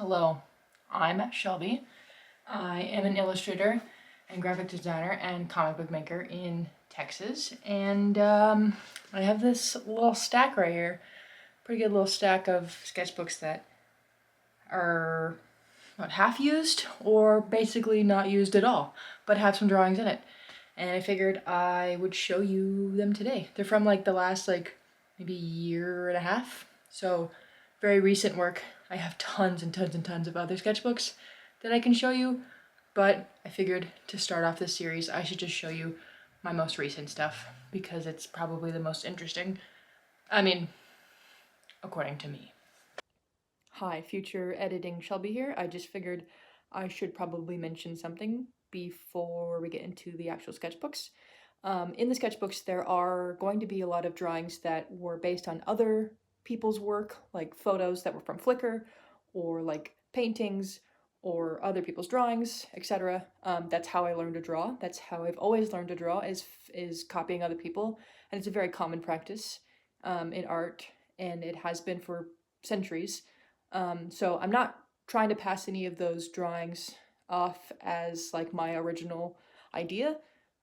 Hello, I'm Shelby. I am an illustrator and graphic designer and comic book maker in Texas, and I have this little stack right here. Pretty good little stack of sketchbooks that are not half used or basically not used at all, but have some drawings in it. And I figured I would show you them today. They're from like the last maybe year and a half, so very recent work. I have tons and tons and tons of other sketchbooks that I can show you, but I figured to start off this series I should just show you my most recent stuff because it's probably the most interesting. I mean, according to me. Hi, future editing Shelby here. I just figured I should probably mention something before we get into the actual sketchbooks. In the sketchbooks, there are going to be a lot of drawings that were based on other people's work, like photos that were from Flickr, or like paintings, or other people's drawings, etc. That's how I learned to draw. That's how I've always learned to draw, is copying other people, and it's a very common practice in art, and it has been for centuries. So I'm not trying to pass any of those drawings off as like my original idea.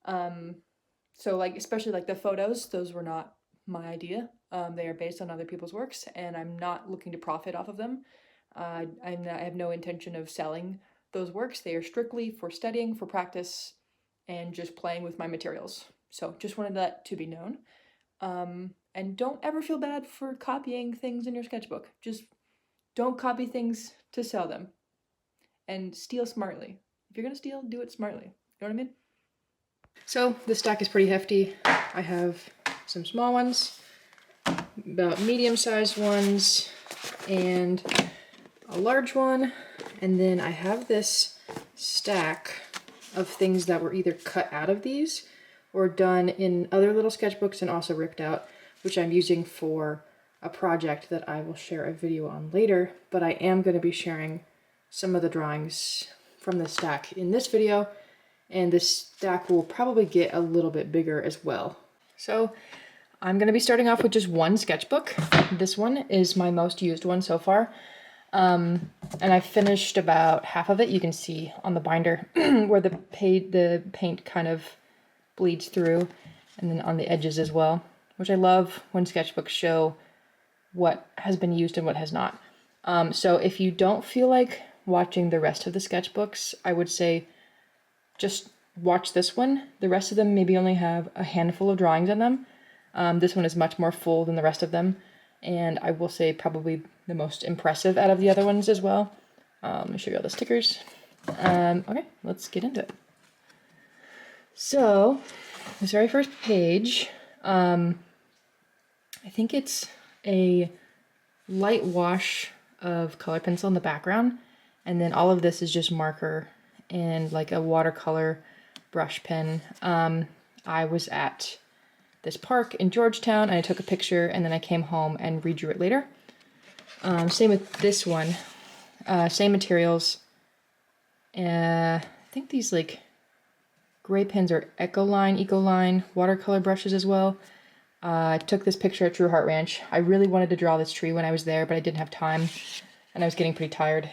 So like, especially like the photos, those were not my idea. They are based on other people's works, and I'm not looking to profit off of them. I have no intention of selling those works. They are strictly for studying, for practice, and just playing with my materials. So just wanted that to be known. And don't ever feel bad for copying things in your sketchbook. Just don't copy things to sell them. And steal smartly. If you're gonna steal, do it smartly. You know what I mean? So this stack is pretty hefty. I have some small ones, about medium-sized ones, and a large one. And then I have this stack of things that were either cut out of these or done in other little sketchbooks and also ripped out, which I'm using for a project that I will share a video on later, but I am going to be sharing some of the drawings from the stack in this video, and this stack will probably get a little bit bigger as well. So I'm going to be starting off with just one sketchbook. This one is my most used one so far, and I finished about half of it. You can see on the binder where the paint kind of bleeds through, and then on the edges as well, which I love when sketchbooks show what has been used and what has not. So if you don't feel like watching the rest of the sketchbooks, I would say just watch this one. The rest of them maybe only have a handful of drawings in them. This one is much more full than the rest of them, and I will say probably the most impressive out of the other ones as well. Let me show you all the stickers. Okay, let's get into it. So this very first page, I think it's a light wash of color pencil in the background, and then all of this is just marker and like a watercolor brush pen. I was at this park in Georgetown and I took a picture, and then I came home and redrew it later. Same with this one, same materials. I think these like gray pens are Ecoline watercolor brushes as well. I took this picture at True Heart Ranch. I really wanted to draw this tree when I was there, but I didn't have time, and I was getting pretty tired,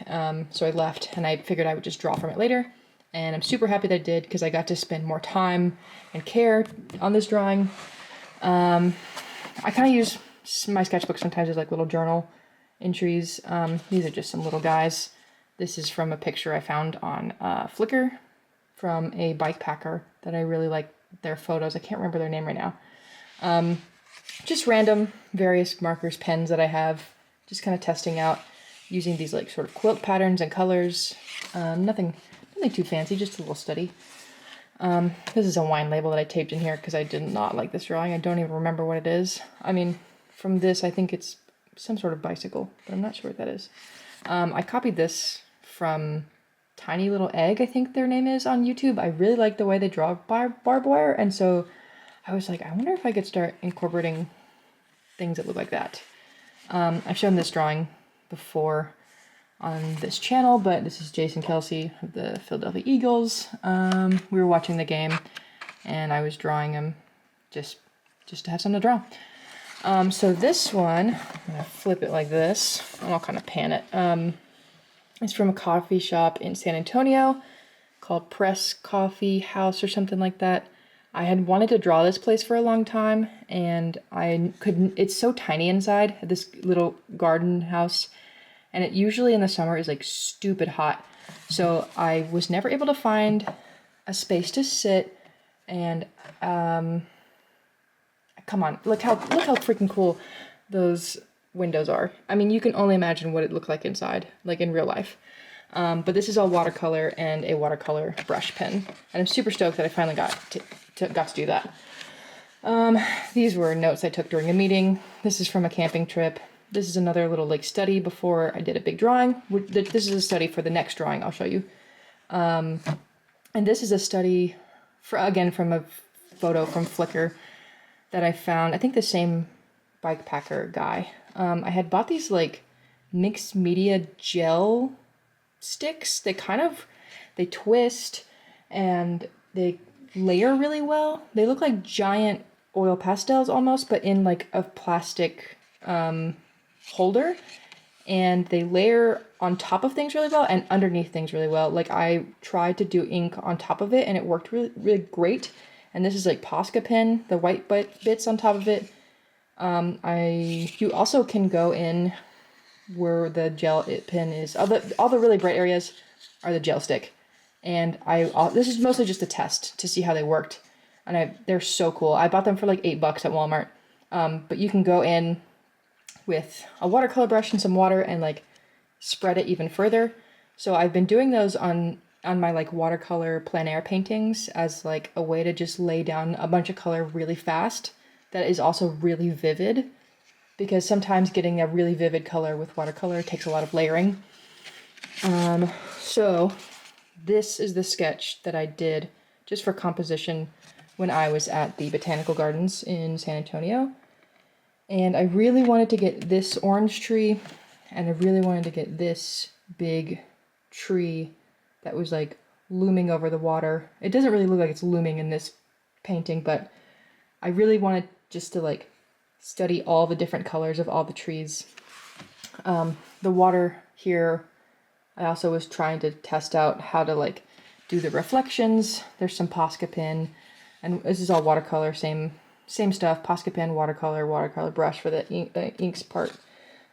so I left, and I figured I would just draw from it later, and I'm super happy that I did, because I got to spend more time and care on this drawing. I kind of use my sketchbook sometimes as like little journal entries. These are just some little guys. This is from a picture I found on Flickr from a bike packer that I really like their photos. I can't remember their name right now. Just random various markers, pens that I have, just kind of testing out using these like sort of quilt patterns and colors. Nothing too fancy, just a little study. This is a wine label that I taped in here because I did not like this drawing. I don't even remember what it is. I mean, from this, I think it's some sort of bicycle, but I'm not sure what that is. I copied this from Tiny Little Egg, I think their name is, on YouTube. I really like the way they draw barbed wire, and so I was like, I wonder if I could start incorporating things that look like that. I've shown this drawing before on this channel, but this is Jason Kelsey of the Philadelphia Eagles. We were watching the game, and I was drawing him just to have something to draw. So this one, I'm gonna flip it like this, and I'll kind of pan it. It's from a coffee shop in San Antonio called Press Coffee House or something like that. I had wanted to draw this place for a long time, and I couldn't. It's so tiny inside, this little garden house, and it usually in the summer is like stupid hot. So I was never able to find a space to sit, and come on, look how freaking cool those windows are. I mean, you can only imagine what it looked like inside, like in real life. But this is all watercolor and a watercolor brush pen, and I'm super stoked that I finally got to do that. These were notes I took during a meeting. This is from a camping trip. This is another little like study before I did a big drawing. This is a study for the next drawing I'll show you. And this is a study again from a photo from Flickr that I found. I think the same bike packer guy. I had bought these like mixed media gel sticks. They twist and they layer really well. They look like giant oil pastels almost, but in like a plastic holder, and they layer on top of things really well and underneath things really well. Like I tried to do ink on top of it and it worked really, really great. And this is like Posca pen, the white bits on top of it. You also can go in where the gel pen is. All the really bright areas are the gel stick. And this is mostly just a test to see how they worked. And they're so cool. I bought them for like $8 at Walmart. But you can go in with a watercolor brush and some water and like spread it even further. So I've been doing those on my like watercolor plein air paintings as like a way to just lay down a bunch of color really fast that is also really vivid, because sometimes getting a really vivid color with watercolor takes a lot of layering. So this is the sketch that I did just for composition when I was at the Botanical Gardens in San Antonio. And I really wanted to get this orange tree, and I really wanted to get this big tree that was like looming over the water. It doesn't really look like it's looming in this painting, but I really wanted just to like study all the different colors of all the trees. The water here, I also was trying to test out how to like do the reflections. There's some Posca pen, and this is all watercolor, same stuff, Posca pen, watercolor brush for the inks part.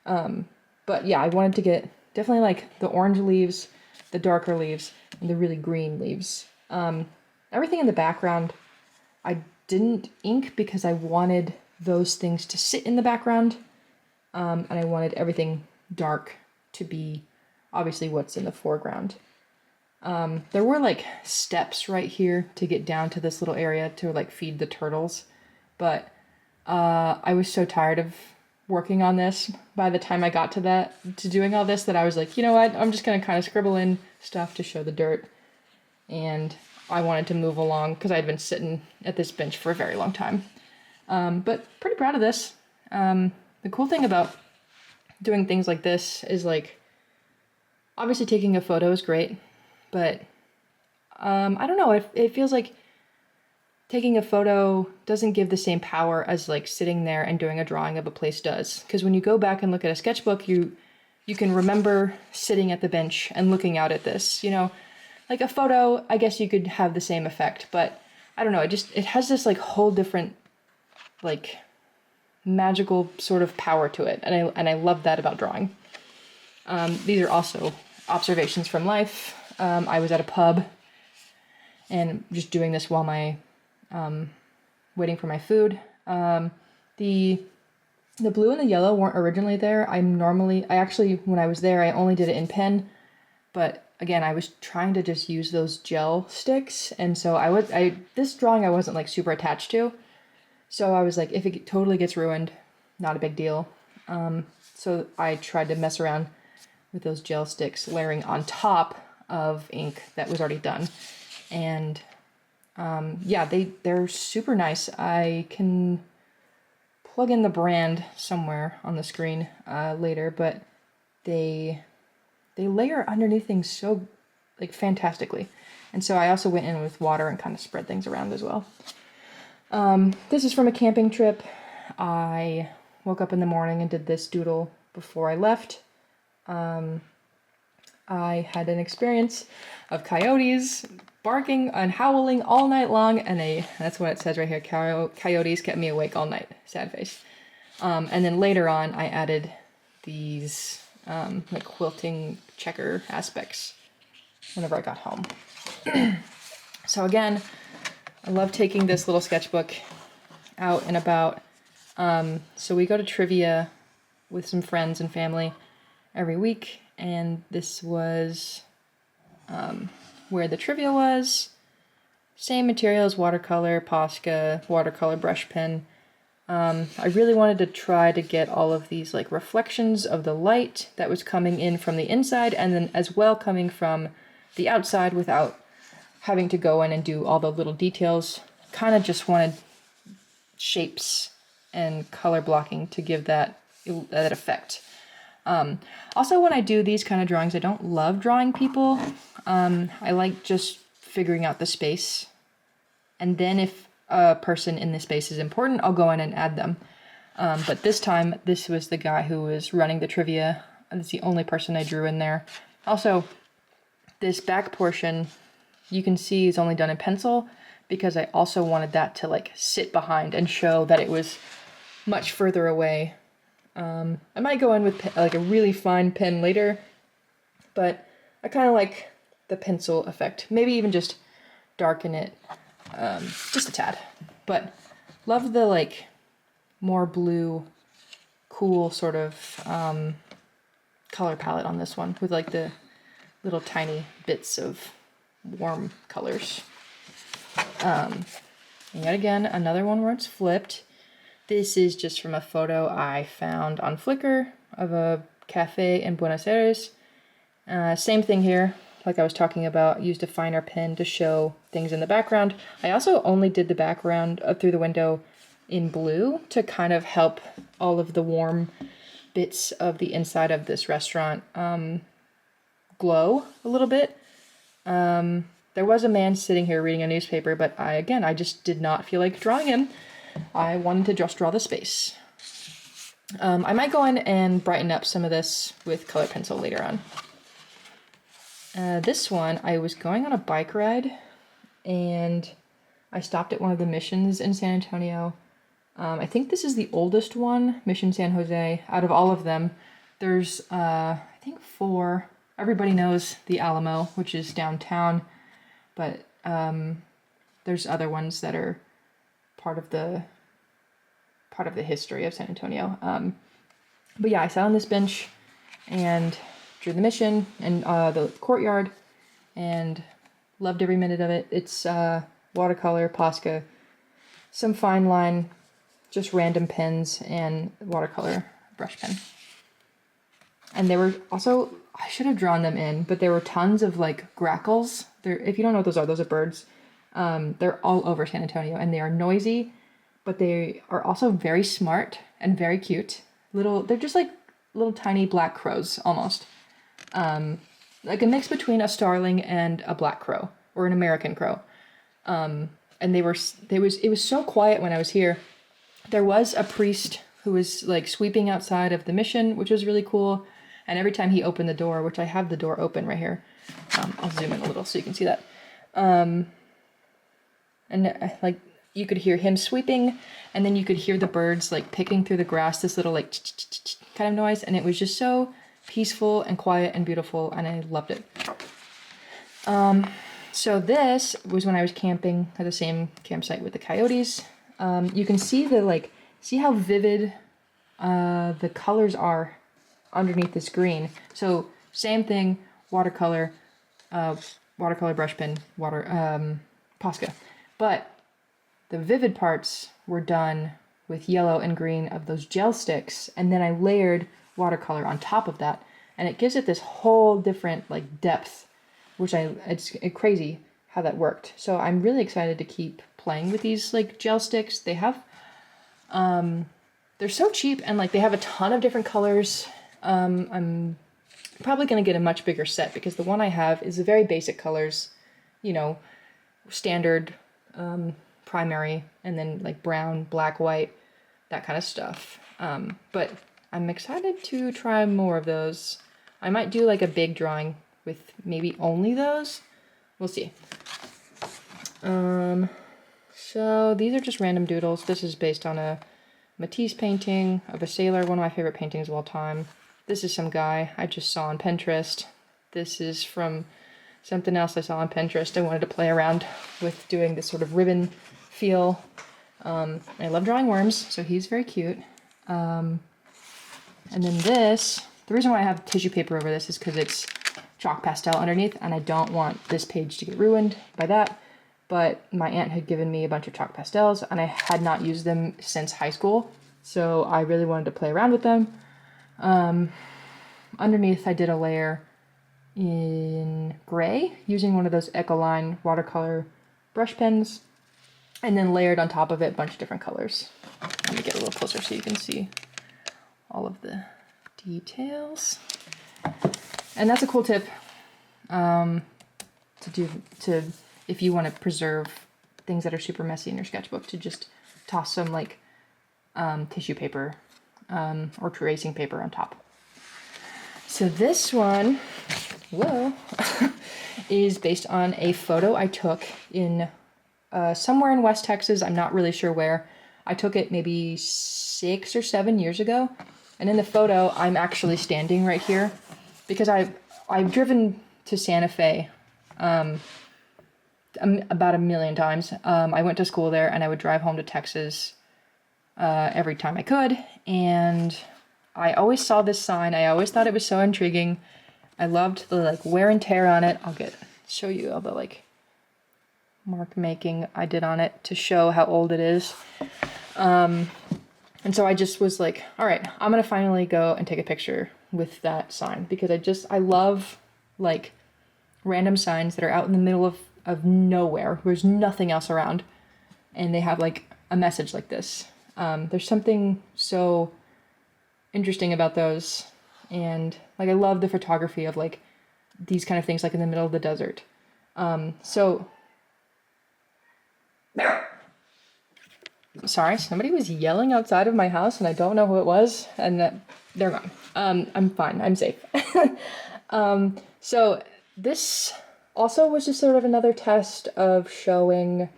But yeah, I wanted to get definitely like the orange leaves, the darker leaves, and the really green leaves. Everything in the background, I didn't ink because I wanted those things to sit in the background. And I wanted everything dark to be obviously what's in the foreground. There were like steps right here to get down to this little area to like feed the turtles. But I was so tired of working on this by the time I got to doing all this, that I was like, you know what, I'm just going to kind of scribble in stuff to show the dirt. And I wanted to move along because I'd been sitting at this bench for a very long time. But pretty proud of this. The cool thing about doing things like this is like, obviously taking a photo is great, but I don't know, it feels like taking a photo doesn't give the same power as like sitting there and doing a drawing of a place does. Because when you go back and look at a sketchbook, you can remember sitting at the bench and looking out at this, you know. Like a photo, I guess you could have the same effect, but I don't know, it has this like whole different like magical sort of power to it, and I love that about drawing. These are also observations from life. I was at a pub and just doing this while waiting for my food. The blue and the yellow weren't originally there. I actually, when I was there, I only did it in pen, but again, I was trying to just use those gel sticks, and so this drawing I wasn't like super attached to, so I was like, if it totally gets ruined, not a big deal. So I tried to mess around with those gel sticks, layering on top of ink that was already done, and yeah, they're super nice. I can plug in the brand somewhere on the screen later, but they layer underneath things so like fantastically. And so I also went in with water and kind of spread things around as well. This is from a camping trip. I woke up in the morning and did this doodle before I left. I had an experience of coyotes barking and howling all night long, and that's what it says right here, coyotes kept me awake all night, sad face. And then later on, I added these like quilting checker aspects whenever I got home. So again, I love taking this little sketchbook out and about. So we go to trivia with some friends and family every week, and this was where the trivia was. Same materials, watercolor, Posca, watercolor brush pen. I really wanted to try to get all of these like reflections of the light that was coming in from the inside and then as well coming from the outside without having to go in and do all the little details. Kind of just wanted shapes and color blocking to give that effect. Also, when I do these kind of drawings, I don't love drawing people. I like just figuring out the space. And then if a person in the space is important, I'll go in and add them. But this time, this was the guy who was running the trivia. That's the only person I drew in there. Also, this back portion, you can see is only done in pencil because I also wanted that to like sit behind and show that it was much further away. I might go in with like a really fine pen later, but I kind of like the pencil effect. Maybe even just darken it just a tad. But love the like more blue, cool sort of color palette on this one with like the little tiny bits of warm colors. And yet again, another one where it's flipped. This is just from a photo I found on Flickr of a cafe in Buenos Aires. Same thing here, like I was talking about, used a finer pen to show things in the background. I also only did the background through the window in blue to kind of help all of the warm bits of the inside of this restaurant glow a little bit. There was a man sitting here reading a newspaper, but I just did not feel like drawing him. I wanted to just draw the space. I might go in and brighten up some of this with color pencil later on. This one, I was going on a bike ride, and I stopped at one of the missions in San Antonio. I think this is the oldest one, Mission San Jose. Out of all of them, there's, I think 4. Everybody knows the Alamo, which is downtown, but there's other ones that are part of the history of San Antonio. But yeah, I sat on this bench and drew the mission and the courtyard and loved every minute of it. It's watercolor, Posca, some fine line, just random pens, and watercolor brush pen. And there were also, I should have drawn them in, but there were tons of like grackles. If you don't know what those are birds. They're all over San Antonio, and they are noisy, but they are also very smart and very cute. They're just like little tiny black crows almost. Like a mix between a starling and a black crow or an American crow. And it was so quiet when I was here. There was a priest who was like sweeping outside of the mission, which was really cool. And every time he opened the door, which I have the door open right here, I'll zoom in a little so you can see that. And like you could hear him sweeping, and then you could hear the birds like picking through the grass, this little like kind of noise, and it was just so peaceful and quiet and beautiful, and I loved it. So this was when I was camping at the same campsite with the coyotes. You can see see how vivid the colors are underneath this green. So same thing, watercolor brush pen, Posca. But the vivid parts were done with yellow and green of those gel sticks, and then I layered watercolor on top of that, and it gives it this whole different like depth, which it's crazy how that worked. So I'm really excited to keep playing with these like gel sticks. They have they're so cheap, and like they have a ton of different colors. I'm probably going to get a much bigger set because the one I have is the very basic colors, standard primary, and then like brown, black, white, that kind of stuff. But I'm excited to try more of those. I might do like a big drawing with maybe only those. We'll see. So these are just random doodles. This is based on a Matisse painting of a sailor, one of my favorite paintings of all time. This is some guy I just saw on Pinterest. This is from something else I saw on Pinterest. I wanted to play around with doing this sort of ribbon feel. I love drawing worms, so he's very cute. And then this, the reason why I have tissue paper over this is because it's chalk pastel underneath, and I don't want this page to get ruined by that. But my aunt had given me a bunch of chalk pastels, and I had not used them since high school, so I really wanted to play around with them. Underneath I did a layer in gray using one of those Ecoline watercolor brush pens, and then layered on top of it a bunch of different colors. Let me get a little closer so you can see all of the details. And that's a cool tip to if you want to preserve things that are super messy in your sketchbook, to just toss some like tissue paper or tracing paper on top. So this one, whoa, is based on a photo I took in somewhere in West Texas. I'm not really sure where. I took it maybe 6 or 7 years ago. And in the photo, I'm actually standing right here because I've driven to Santa Fe about 1,000,000 times. I went to school there, and I would drive home to Texas every time I could. And I always saw this sign. I always thought it was so intriguing. I loved the like wear and tear on it. I'll show you all the like mark making I did on it to show how old it is. And so I just was like, all right, I'm gonna finally go and take a picture with that sign, because I love like random signs that are out in the middle of nowhere. There's nothing else around, and they have like a message like this. There's something so interesting about those, and like I love the photography of like these kind of things, like in the middle of the desert. So sorry, somebody was yelling outside of my house, and I don't know who it was, and they're gone. I'm fine. I'm safe. So this also was just sort of another test of showing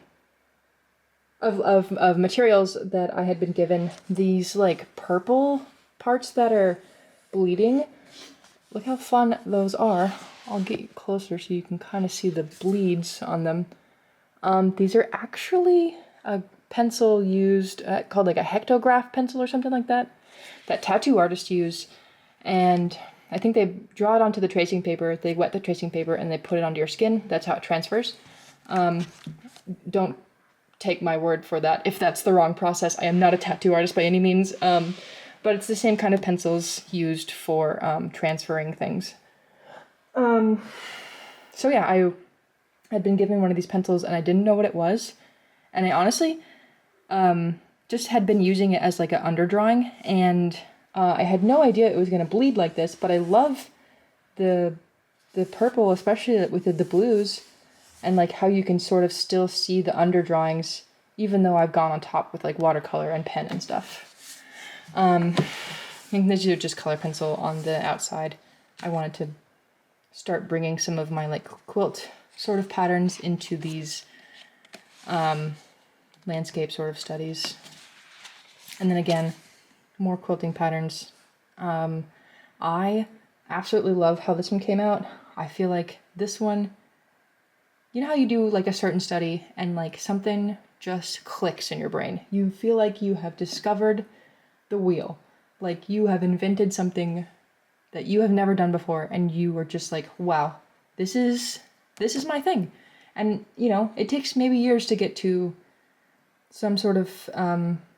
of materials that I had been given. These like purple parts that are bleeding. Look how fun those are. I'll get you closer so you can kind of see the bleeds on them. These are actually a pencil used, called like a hectograph pencil or something like that tattoo artists use. And I think they draw it onto the tracing paper, they wet the tracing paper, and they put it onto your skin. That's how it transfers. Don't take my word for that if that's the wrong process. I am not a tattoo artist by any means, but it's the same kind of pencils used for transferring things. So yeah, I had been given one of these pencils, and I didn't know what it was. And I honestly just had been using it as like an underdrawing, and I had no idea it was going to bleed like this, but I love the purple, especially with the blues, and like how you can sort of still see the underdrawings, even though I've gone on top with like watercolor and pen and stuff. And these are just color pencil on the outside. I wanted to start bringing some of my like quilt sort of patterns into these landscape sort of studies. And then again, more quilting patterns. I absolutely love how this one came out. I feel like this one, you know how you do like a certain study and like something just clicks in your brain. You feel like you have discovered the wheel. Like you have invented something that you have never done before, and you are just like, wow, this is my thing. And you know, it takes maybe years to get to some sort of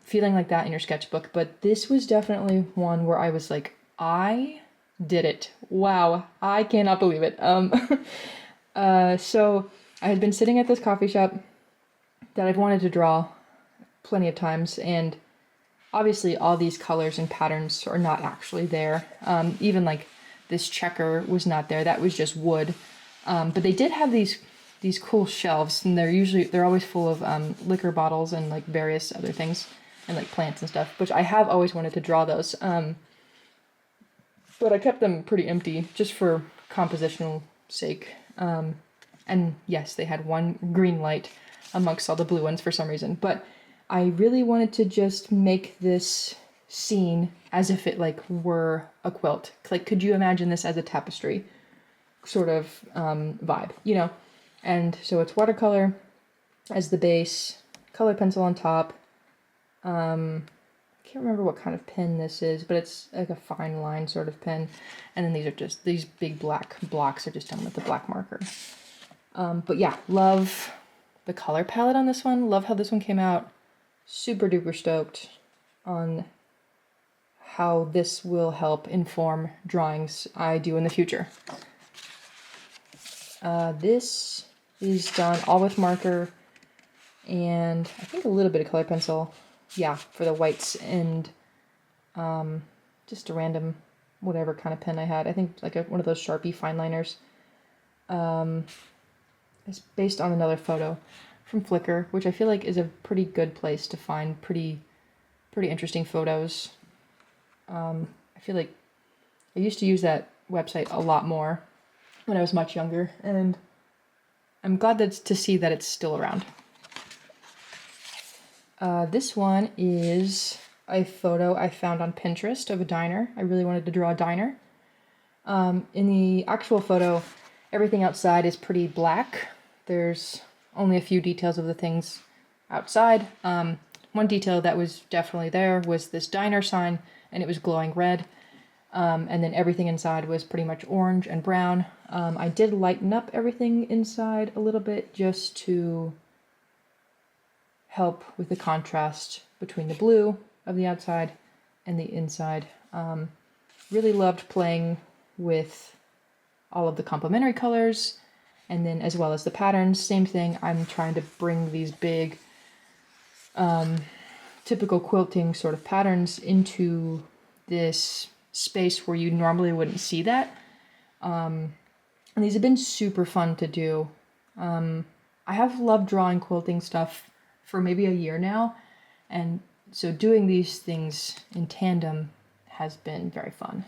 feeling like that in your sketchbook, but this was definitely one where I was like, I did it. Wow, I cannot believe it. So I had been sitting at this coffee shop that I've wanted to draw plenty of times, and obviously all these colors and patterns are not actually there. Even like this checker was not there. That was just wood. But they did have these cool shelves, and they're always full of liquor bottles and like various other things, and like plants and stuff, which I have always wanted to draw those. But I kept them pretty empty just for compositional sake. And yes, they had one green light amongst all the blue ones for some reason. But I really wanted to just make this scene as if it like were a quilt. Like, could you imagine this as a tapestry sort of vibe, you know? And so it's watercolor as the base, color pencil on top. I can't remember what kind of pen this is, but it's like a fine line sort of pen. And then these are just, these big black blocks are just done with the black marker. But yeah, love the color palette on this one. Love how this one came out. Super duper stoked on how this will help inform drawings I do in the future. This is done all with marker and I think a little bit of color pencil. Yeah, for the whites and just a random whatever kind of pen I had. I think like one of those Sharpie fine liners. It's based on another photo from Flickr, which I feel like is a pretty good place to find pretty interesting photos. I feel like I used to use that website a lot more when I was much younger, and I'm glad to see that it's still around. This one is a photo I found on Pinterest of a diner. I really wanted to draw a diner. In the actual photo, everything outside is pretty black. There's only a few details of the things outside. One detail that was definitely there was this diner sign, and it was glowing red. And then everything inside was pretty much orange and brown. I did lighten up everything inside a little bit just to help with the contrast between the blue of the outside and the inside. Really loved playing with all of the complementary colors, and then as well as the patterns. Same thing, I'm trying to bring these big typical quilting sort of patterns into this space where you normally wouldn't see that. And these have been super fun to do. I have loved drawing quilting stuff for maybe a year now, and so doing these things in tandem has been very fun.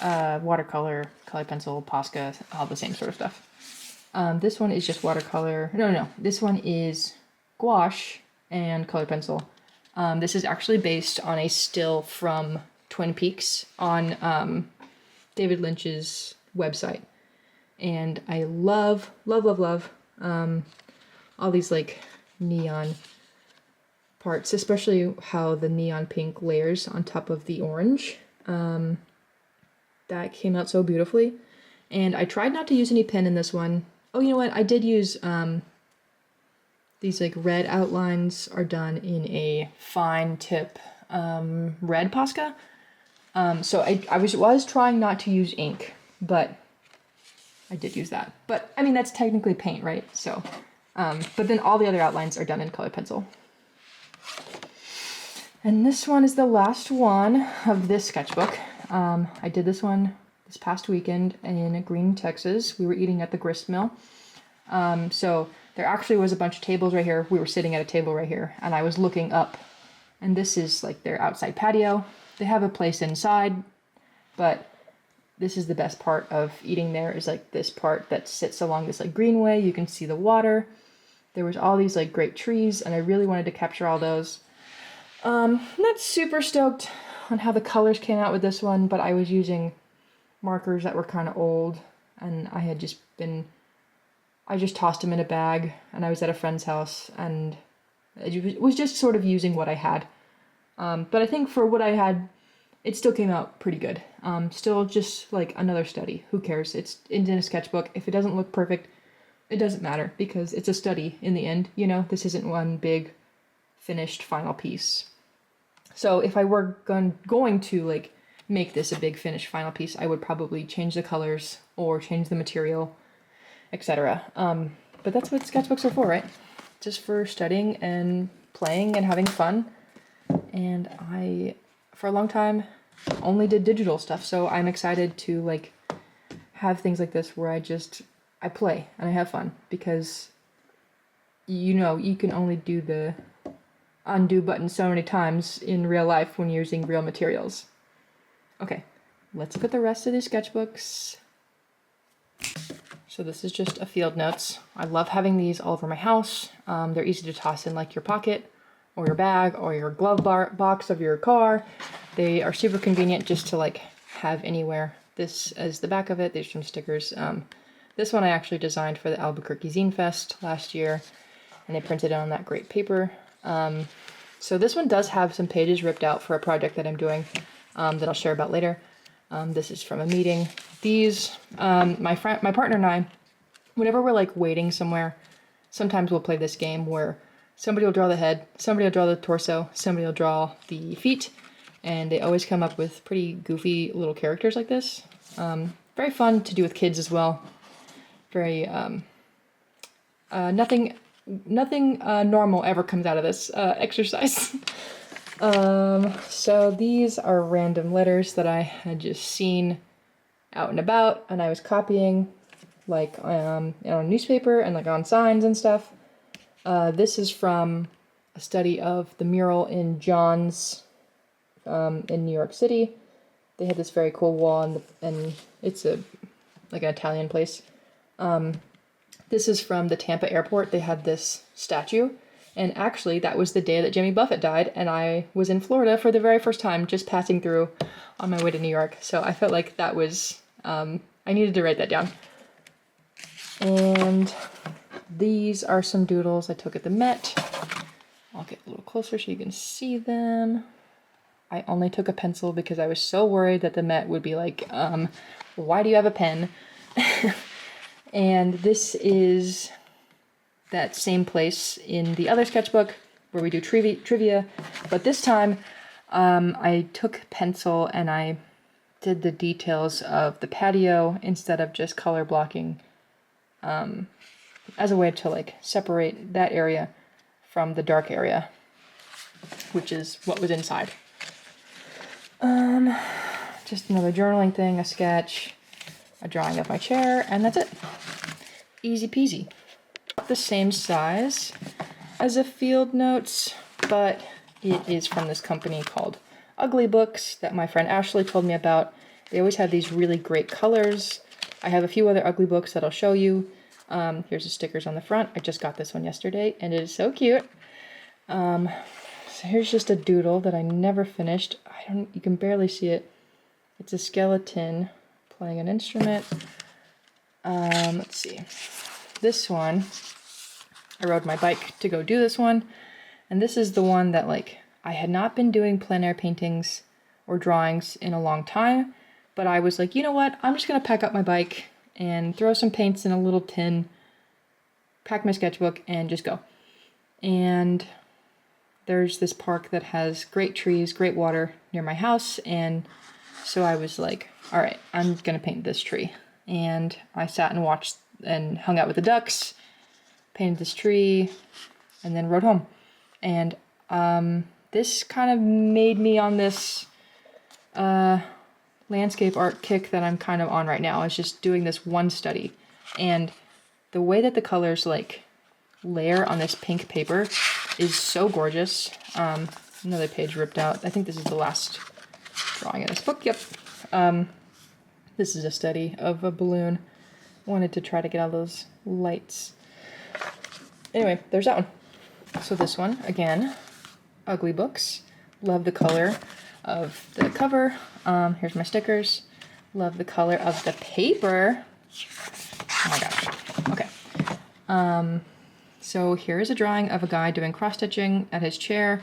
Watercolor, color pencil, Posca, all the same sort of stuff. This one is just watercolor. No, this one is gouache and color pencil. This is actually based on a still from Twin Peaks on David Lynch's website. And I love all these like neon parts, especially how the neon pink layers on top of the orange. That came out so beautifully. And I tried not to use any pen in this one. Oh, you know what? I did use these like red outlines are done in a fine tip red Posca. So I was trying not to use ink, but I did use that. But I mean, that's technically paint, right? So, but then all the other outlines are done in color pencil. And this one is the last one of this sketchbook. I did this one this past weekend in Green, Texas. We were eating at the grist mill. So there actually was a bunch of tables right here. We were sitting at a table right here, and I was looking up, and this is like their outside patio. They have a place inside, but this is the best part of eating there, is like this part that sits along this like greenway. You can see the water. There was all these like great trees, and I really wanted to capture all those. I'm not super stoked on how the colors came out with this one, but I was using markers that were kind of old, and I just tossed them in a bag, and I was at a friend's house, and it was just sort of using what I had. But I think for what I had, it still came out pretty good. Still just like another study. Who cares? It's in a sketchbook. If it doesn't look perfect, it doesn't matter, because it's a study in the end. You know, this isn't one big finished final piece. So if I were going to like make this a big finished final piece, I would probably change the colors or change the material, etc. But that's what sketchbooks are for, right? Just for studying and playing and having fun. And I, for a long time, only did digital stuff, so I'm excited to like have things like this where I play and I have fun, because you know, you can only do the undo button so many times in real life when you're using real materials. Okay, let's look at the rest of these sketchbooks. So this is just a field notes. I love having these all over my house. They're easy to toss in like your pocket or your bag or your glove box of your car. They are super convenient just to like have anywhere. This is the back of it. There's some stickers. This one I actually designed for the Albuquerque Zine Fest last year, and they printed it on that great paper. So this one does have some pages ripped out for a project that I'm doing that I'll share about later. This is from a meeting. These, my partner and I, whenever we're like waiting somewhere, sometimes we'll play this game where somebody will draw the head, somebody will draw the torso, somebody will draw the feet, and they always come up with pretty goofy little characters like this. Very fun to do with kids as well. Very, nothing normal ever comes out of this exercise. So these are random letters that I had just seen out and about, and I was copying like on a newspaper and like on signs and stuff. This is from a study of the mural in John's in New York City. They had this very cool wall, and it's like an Italian place. This is from the Tampa airport. They had this statue, and actually that was the day that Jimmy Buffett died, and I was in Florida for the very first time, just passing through on my way to New York. So I felt like that was, I needed to write that down. And these are some doodles I took at the Met. I'll get a little closer so you can see them. I only took a pencil because I was so worried that the Met would be like, why do you have a pen? And this is that same place in the other sketchbook where we do trivia, but this time I took pencil and I did the details of the patio instead of just color blocking as a way to like separate that area from the dark area, which is what was inside. Just another journaling thing, a sketch, a drawing of my chair, and that's it. Easy peasy. The same size as a field notes, but it is from this company called Ugly Books that my friend Ashley told me about. They always have these really great colors. I have a few other Ugly Books that I'll show you. Here's the stickers on the front. I just got this one yesterday, and it is so cute. So here's just a doodle that I never finished. You can barely see it. It's a skeleton playing an instrument. Let's see. This one, I rode my bike to go do this one, and this is the one that like I had not been doing plein air paintings or drawings in a long time, but I was like, you know what, I'm just gonna pack up my bike and throw some paints in a little tin, pack my sketchbook, and just go. And there's this park that has great trees, great water near my house, and so I was like, all right, I'm gonna paint this tree. And I sat and watched and hung out with the ducks, painted this tree, and then rode home. And this kind of made me on this landscape art kick that I'm kind of on right now. Is just doing this one study. And the way that the colors like layer on this pink paper is so gorgeous. Another page ripped out. I think this is the last drawing in this book. Yep. This is a study of a balloon. Wanted to try to get all those lights. Anyway, there's that one. So this one, again, Ugly Books. Love the color of the cover. Here's my stickers. Love the color of the paper. Oh my gosh. Okay. So here is a drawing of a guy doing cross-stitching at his chair,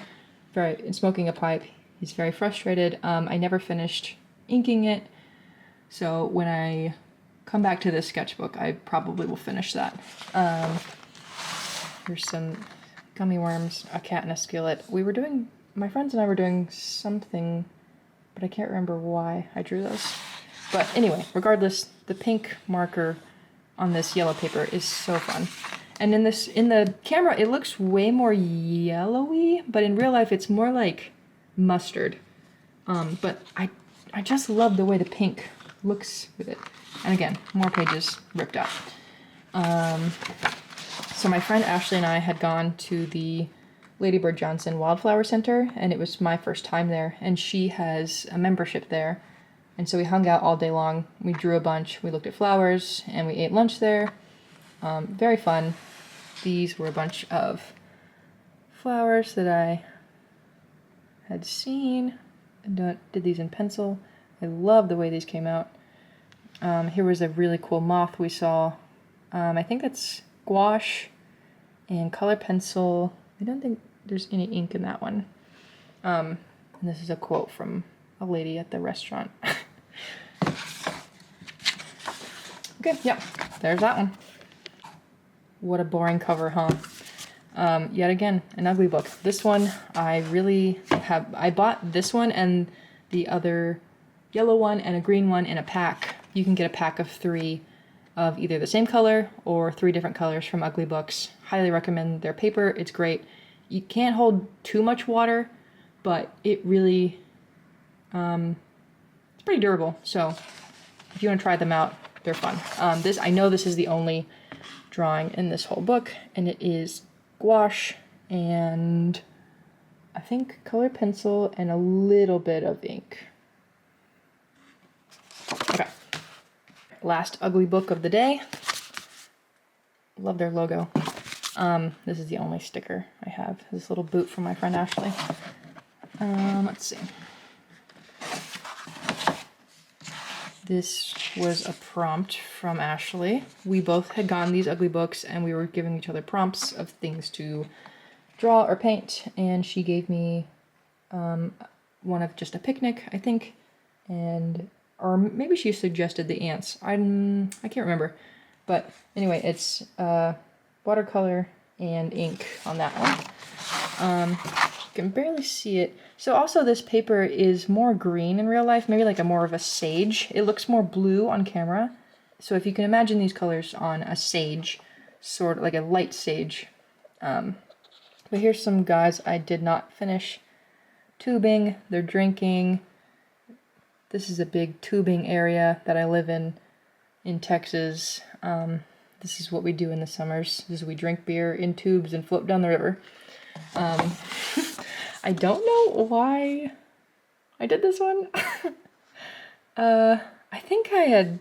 smoking a pipe. He's very frustrated. I never finished inking it, so when I come back to this sketchbook, I probably will finish that. Here's some gummy worms, a cat and a skillet. My friends and I were doing something, but I can't remember why I drew those. But anyway, regardless, the pink marker on this yellow paper is so fun. And in the camera, it looks way more yellowy, but in real life, it's more like mustard. But I just love the way the pink looks with it. And again, more pages ripped out. So my friend Ashley and I had gone to the Lady Bird Johnson Wildflower Center, and it was my first time there, and she has a membership there And so we hung out all day long. We drew a bunch, we looked at flowers, and we ate lunch there. Very fun. These were a bunch of flowers that I had seen. I did these in pencil. I love the way these came out. Here was a really cool moth we saw. I think that's gouache and color pencil. I don't think there's any ink in that one. And this is a quote from a lady at the restaurant. Okay, yeah, there's that one. What a boring cover, huh? Yet again, an ugly book. This one, I bought this one and the other yellow one and a green one in a pack. You can get a pack of 3 of either the same color or 3 different colors from Ugly Books. Highly recommend their paper. It's great. You can't hold too much water, but it really, it's pretty durable. So if you want to try them out, they're fun. I know this is the only drawing in this whole book, and it is gouache and I think color pencil and a little bit of ink. Okay. Last ugly book of the day. Love their logo. This is the only sticker I have. This little boot from my friend Ashley. Let's see. This was a prompt from Ashley. We both had gotten these ugly books and we were giving each other prompts of things to draw or paint, and she gave me one of just a picnic, I think, or maybe she suggested the ants. I can't remember, but anyway, it's watercolor and ink on that one. You can barely see it. So also this paper is more green in real life, maybe like more of a sage. It looks more blue on camera. So if you can imagine these colors on a sage, sort of like a light sage. But here's some guys I did not finish tubing. They're drinking. This is a big tubing area that I live in Texas. This is what we do in the summers. This is we drink beer in tubes and float down the river. I don't know why I did this one. I think I had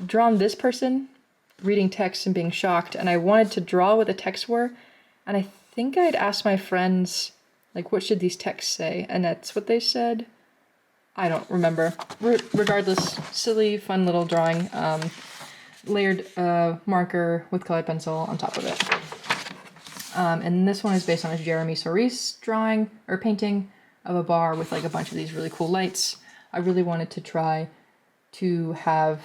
drawn this person reading text and being shocked, and I wanted to draw what the texts were, and I think I'd asked my friends, like, what should these texts say? And that's what they said. I don't remember. Regardless, silly, fun little drawing. Layered marker with colored pencil on top of it. And this one is based on a Jeremy Soris drawing or painting of a bar with like a bunch of these really cool lights. I really wanted to try to have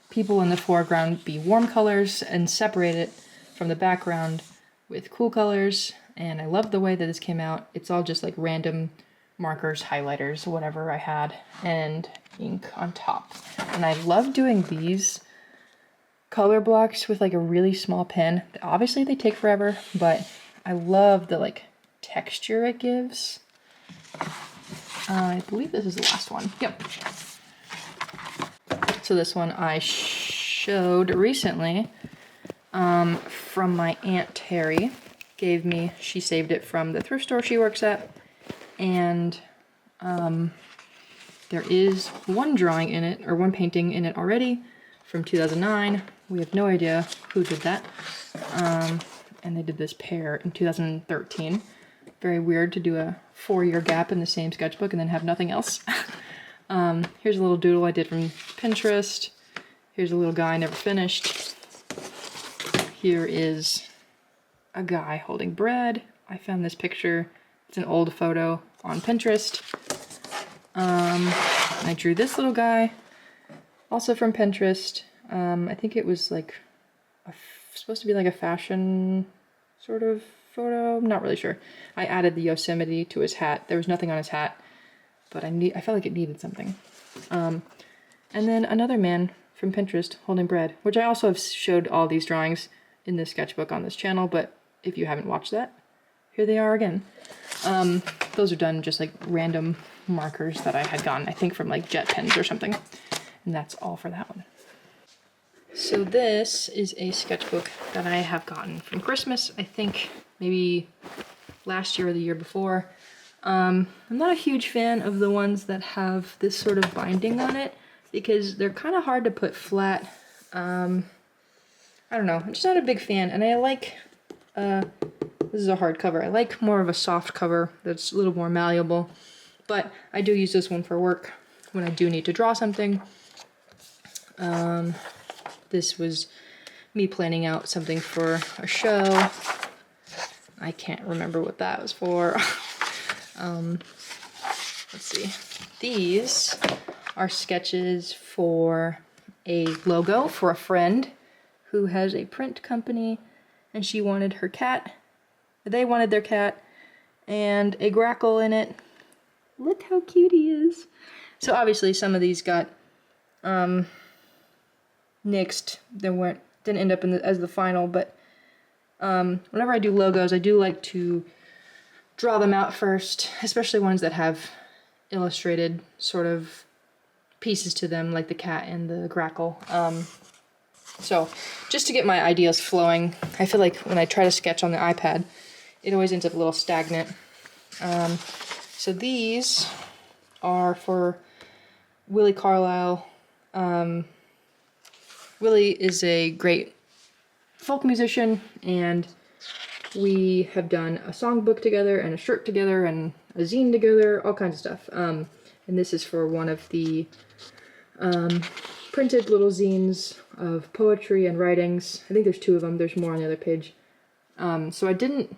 people in the foreground be warm colors and separate it from the background with cool colors. And I love the way that this came out. It's all just like random markers, highlighters, whatever I had, and ink on top. And I love doing these color blocks with like a really small pen. Obviously they take forever, but I love the like texture it gives. I believe this is the last one. Yep. So this one I showed recently from my Aunt Terry. Gave me, she saved it from the thrift store she works at. And there is one drawing in it, or one painting in it already from 2009. We have no idea who did that. And they did this pair in 2013. Very weird to do a 4-year gap in the same sketchbook and then have nothing else. Here's a little doodle I did from Pinterest. Here's a little guy I never finished. Here is a guy holding bread. I found this picture. It's an old photo on Pinterest. I drew this little guy, also from Pinterest. I think it was like supposed to be like a fashion sort of photo. I'm not really sure. I added the Yosemite to his hat. There was nothing on his hat, but I felt like it needed something. And then another man from Pinterest holding bread, which I also have showed all these drawings in this sketchbook on this channel, but if you haven't watched that, here they are again. Those are done just like random markers that I had gotten, I think from like jet pens or something. And that's all for that one. So this is a sketchbook that I have gotten from Christmas, I think maybe last year or the year before. I'm not a huge fan of the ones that have this sort of binding on it because they're kind of hard to put flat. I don't know, I'm just not a big fan, and I like, this is a hard cover. I like more of a soft cover that's a little more malleable, but I do use this one for work when I do need to draw something. This was me planning out something for a show. I can't remember what that was for. Let's see. These are sketches for a logo for a friend who has a print company, and she wanted her cat. They wanted their cat and a grackle in it. Look how cute he is. So obviously some of these got nixed. Didn't end up as the final, but whenever I do logos, I do like to draw them out first, especially ones that have illustrated sort of pieces to them, like the cat and the grackle. So just to get my ideas flowing, I feel like when I try to sketch on the iPad, it always ends up a little stagnant. So these are for Willie Carlisle. Willie is a great folk musician, and we have done a songbook together and a shirt together and a zine together, all kinds of stuff. And this is for one of the printed little zines of poetry and writings. I think there's 2 of them. There's more on the other page. So I didn't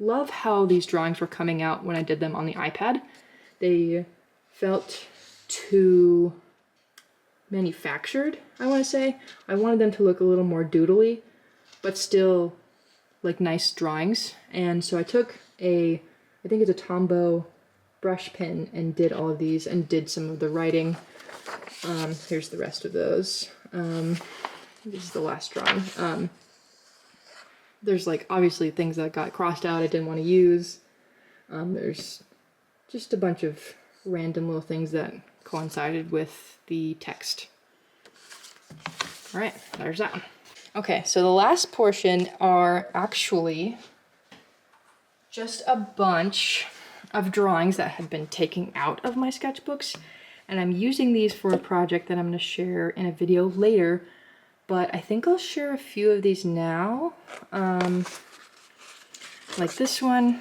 love how these drawings were coming out when I did them on the iPad. They felt too manufactured, I want to say. I wanted them to look a little more doodly, but still like nice drawings. And so I took I think it's a Tombow brush pen, and did all of these and did some of the writing. Here's the rest of those. This is the last drawing. There's like obviously things that got crossed out I didn't want to use. There's just a bunch of random little things that coincided with the text. All right, there's that one. Okay, so the last portion are actually just a bunch of drawings that have been taken out of my sketchbooks, and I'm using these for a project that I'm going to share in a video later, but I think I'll share a few of these now. Like this one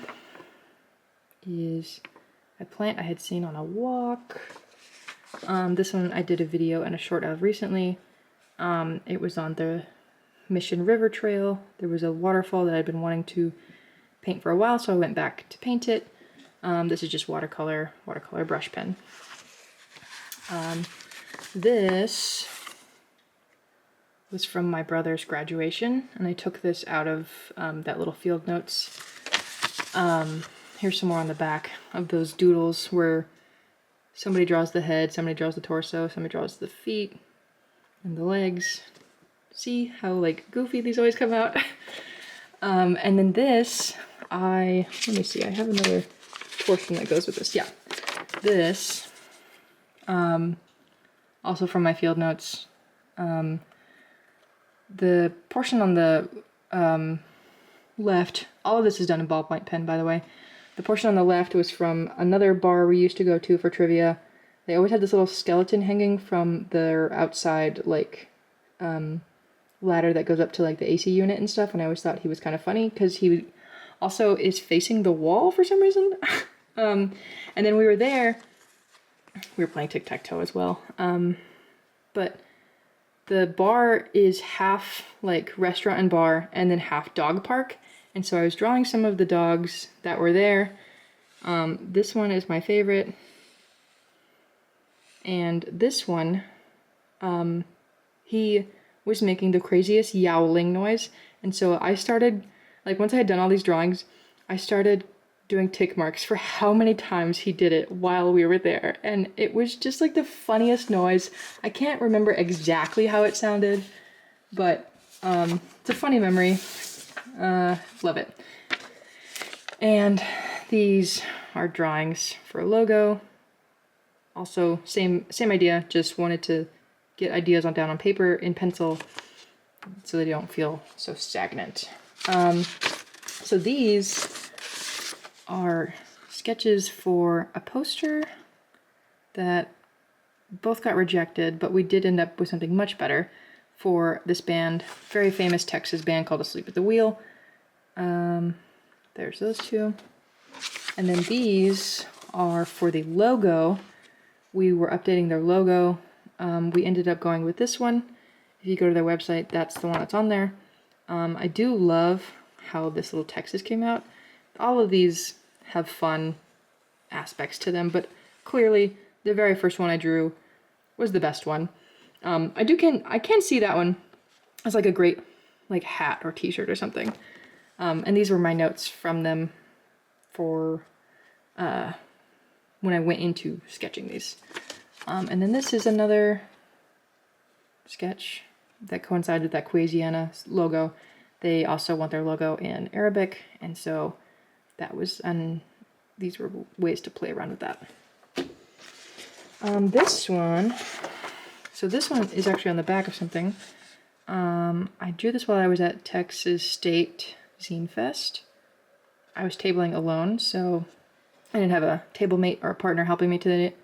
is a plant I had seen on a walk. This one I did a video and a short of recently. It was on the Mission River Trail. There was a waterfall that I'd been wanting to paint for a while, so I went back to paint it. This is just watercolor brush pen. This was from my brother's graduation, and I took this out of that little field notes. Here's some more on the back of those doodles where somebody draws the head, somebody draws the torso, somebody draws the feet and the legs. See how like goofy these always come out? And then this, let me see, I have another portion that goes with this. Yeah, this, also from my field notes. The portion on the left, all of this is done in ballpoint pen, by the way. The portion on the left was from another bar we used to go to for trivia. They always had this little skeleton hanging from their outside, like, ladder that goes up to, like, the AC unit and stuff, and I always thought he was kind of funny, because he also is facing the wall for some reason. And then we were there, we were playing tic-tac-toe as well, but the bar is half, like, restaurant and bar, and then half dog park. And so I was drawing some of the dogs that were there. This one is my favorite. And this one, he was making the craziest yowling noise. And so I started, like, once I had done all these drawings, I started doing tick marks for how many times he did it while we were there. And it was just like the funniest noise. I can't remember exactly how it sounded, but it's a funny memory. Love it. And these are drawings for a logo. Also, same idea, just wanted to get ideas down on paper in pencil so they don't feel so stagnant. So these are sketches for a poster that both got rejected, but we did end up with something much better for this band, very famous Texas band called Asleep at the Wheel. There's those two. And then these are for the logo. We were updating their logo. We ended up going with this one. If you go to their website, that's the one that's on there. I do love how this little Texas came out. All of these have fun aspects to them, but clearly the very first one I drew was the best one. I can see that one as like a great like hat or t-shirt or something. And these were my notes from them for when I went into sketching these. And then this is another sketch that coincided with that Quasiana logo. They also want their logo in Arabic, and so that was, and these were ways to play around with that. This one is actually on the back of something. I drew this while I was at Texas State Zine Fest. I was tabling alone, so I didn't have a table mate or a partner helping me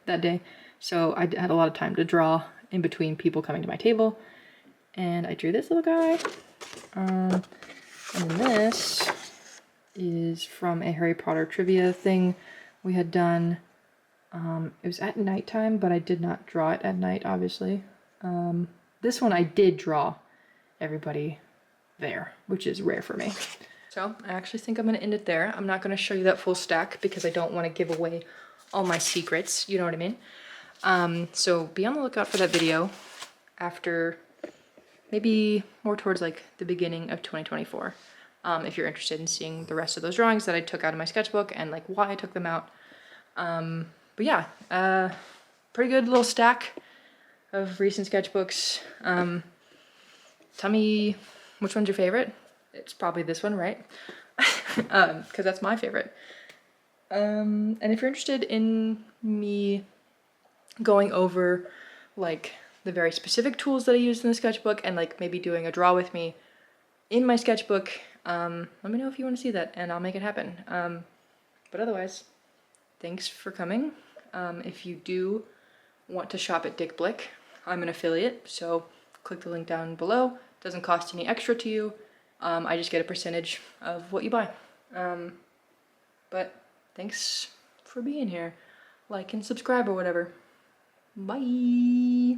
that day, so I had a lot of time to draw in between people coming to my table, and I drew this little guy. And this is from a Harry Potter trivia thing we had done. It was at nighttime, but I did not draw it at night, obviously. This one I did draw everybody there, which is rare for me. So I actually think I'm going to end it there. I'm not going to show you that full stack because I don't want to give away all my secrets, you know what I mean? So be on the lookout for that video after maybe more towards like the beginning of 2024. If you're interested in seeing the rest of those drawings that I took out of my sketchbook and like why I took them out. But yeah, pretty good little stack of recent sketchbooks. Tell me which one's your favorite. It's probably this one, right? Because that's my favorite. And if you're interested in me going over like the very specific tools that I used in the sketchbook and like maybe doing a draw with me in my sketchbook, let me know if you want to see that and I'll make it happen. But otherwise, thanks for coming. If you do want to shop at Dick Blick, I'm an affiliate, so click the link down below. Doesn't cost any extra to you. I just get a percentage of what you buy. But thanks for being here. Like and subscribe or whatever. Bye.